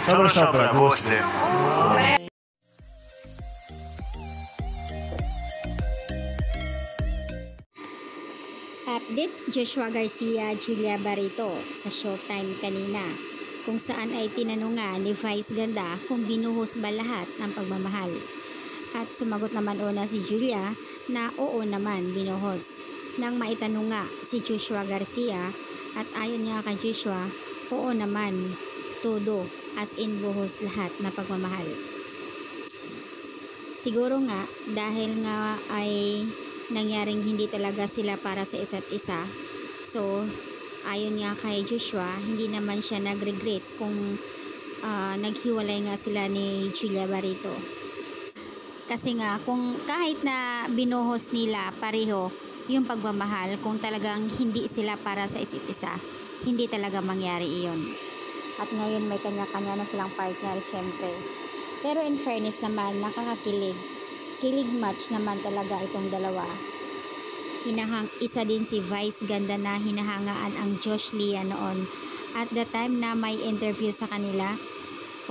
Sobra-sobra, buhos din. Update Joshua Garcia, Julia Barito sa Showtime kanina, kung saan ay tinanong nga ni Vice Ganda kung binuhos ba lahat ng pagmamahal. At sumagot naman una si Julia na oo naman binuhos. Nang maitanong nga si Joshua Garcia at ayon nga kay Joshua, oo naman, todo, as in buhos lahat na pagmamahal. Siguro nga dahil nga ay nangyaring hindi talaga sila para sa isa't isa. So, ayon nga kay Joshua, hindi naman siya nag-regret kung naghiwalay nga sila ni Julia Barito. Kasi nga, kung kahit na binuhos nila pareho yung pagmamahal, kung talagang hindi sila para sa isa't isa, hindi talaga mangyari iyon. At ngayon may kanya-kanya na silang partner, syempre. Pero in fairness naman, nakakakilig. Kilig match naman talaga itong dalawa. Isa din si Vice Ganda na hinahangaan ang Josh Lia noon. At the time na may interview sa kanila,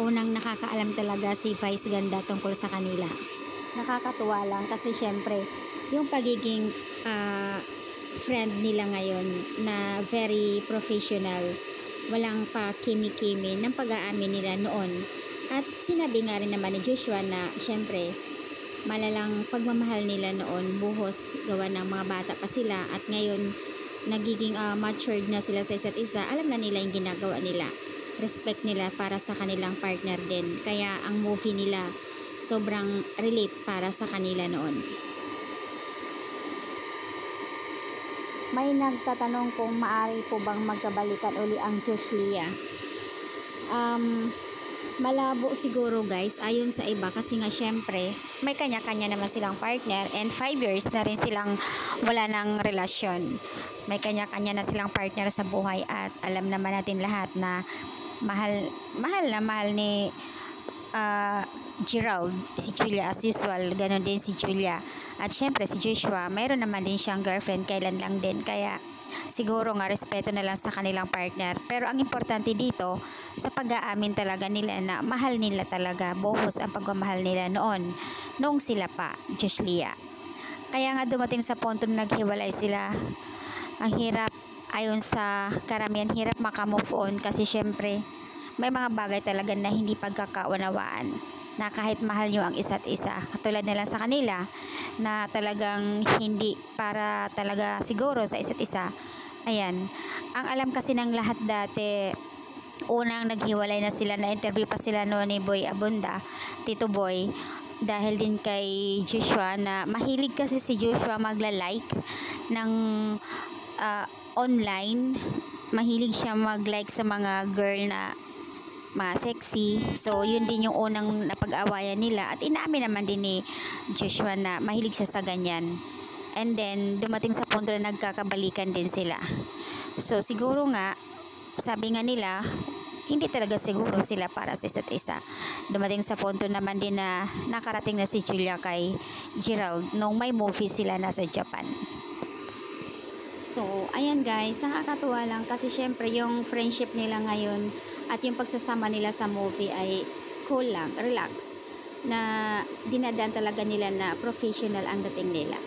unang nakakaalam talaga si Vice Ganda tungkol sa kanila. Nakakatuwa lang kasi syempre, yung pagiging friend nila ngayon na very professional, walang pa kimi-kimi ng pag-aamin nila noon. At sinabi nga rin naman ni Joshua na syempre, malalang pagmamahal nila noon, buhos, gawa ng mga bata pa sila, at ngayon nagiging matured na sila sa isa't isa, alam na nila yung ginagawa nila, respect nila para sa kanilang partner din, kaya ang movie nila sobrang relate para sa kanila noon. May nagtatanong kung maaari po bang magkabalikan uli ang Josh Lia. Malabo siguro guys, ayon sa iba, kasi nga syempre may kanya-kanya naman silang partner and 5 years na rin silang wala ng relasyon. May kanya-kanya na silang partner sa buhay at alam naman natin lahat na mahal ni Gerald si Julia as usual, ganon din si Julia. At syempre si Joshua, mayroon naman din siyang girlfriend, kailan lang din, kaya siguro nga respeto na lang sa kanilang partner. Pero ang importante dito sa pag-aamin talaga nila na mahal nila talaga, buhos ang pagmamahal nila noong sila pa, Josh Lia. Kaya nga dumating sa punto na naghiwalay sila. Ang hirap, ayon sa karamihan, hirap makamove on kasi syempre may mga bagay talaga na hindi pagkakaunawaan, na kahit mahal nyo ang isa't isa, katulad na lang sa kanila na talagang hindi para talaga siguro sa isa't isa. Ayan, ang alam kasi ng lahat dati, unang naghiwalay na sila, na interview pa sila noon ni Boy Abunda, Tito Boy, dahil din kay Joshua, na mahilig kasi si Joshua magla-like ng online, mahilig siya mag-like sa mga girl na mga sexy. So yun din yung unang napag-awayan nila, at inamin naman din ni Joshua na mahilig siya sa ganyan. And then dumating sa punto na nagkakabalikan din sila. So siguro nga, sabi nga nila, hindi talaga siguro sila para sa isa't isa. Dumating sa punto naman din na nakarating na si Julia kay Gerald nung may movie sila nasa Japan. So, ayan guys, nakakatuwa lang kasi syempre yung friendship nila ngayon at yung pagsasama nila sa movie ay cool lang, relax, na dinadaan talaga nila na professional ang dating nila.